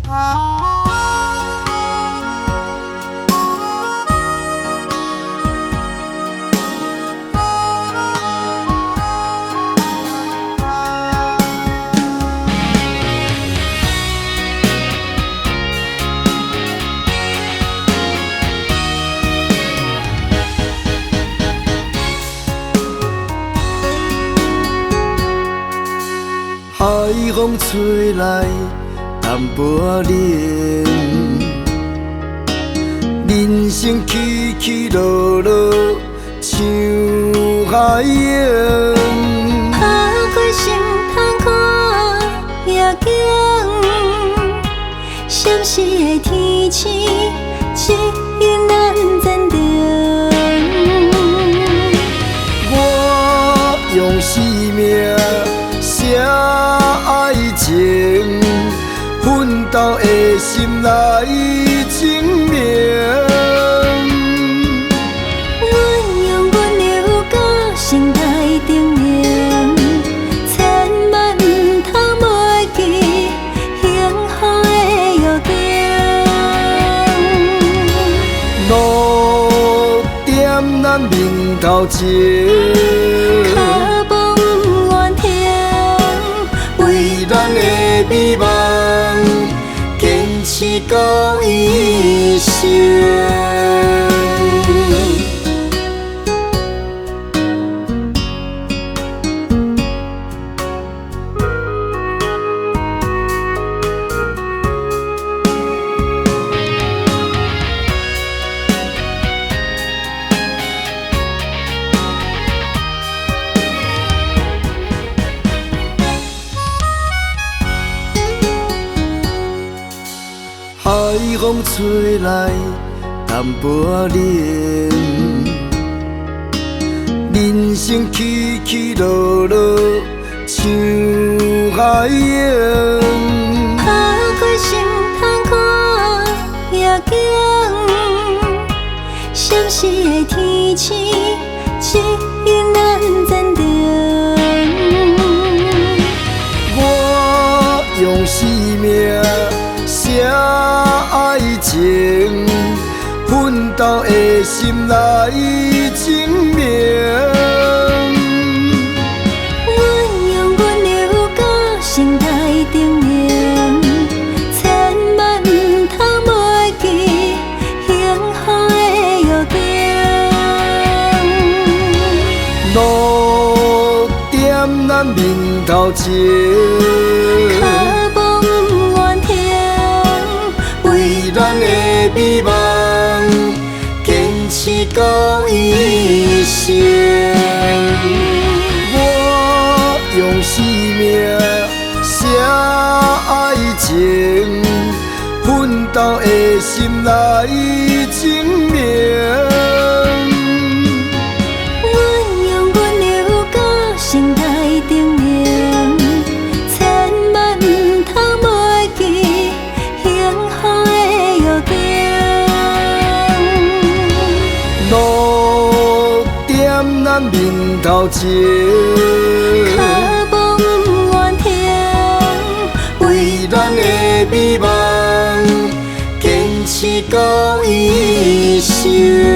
海风吹来淡薄仔冷，人生起起落落像海洋。打开心通看夜景，闪烁的天星，一影难暂停。我用生命写爱情，奋斗的心来证明。阮用阮流到心内定名，千万唔通袂记幸福的约定。路点咱面头前。咱的美梦，坚持到一生。海风吹来淡薄仔冷，人生起起落落像海洋。打开心通看夜景，闪烁的天星，一影难暂停。我用生命写爱情，奋斗的心来证明。阮用阮流到心内定名，千万唔通袂记幸福的约定。路点咱面头前。咱的美梦，坚持到一生。我用生命写爱情，奋斗的心来证明。阮用阮流到心内定名，千万唔通袂记幸福的约定。路点咱面头前。咱的美梦，坚持到一生。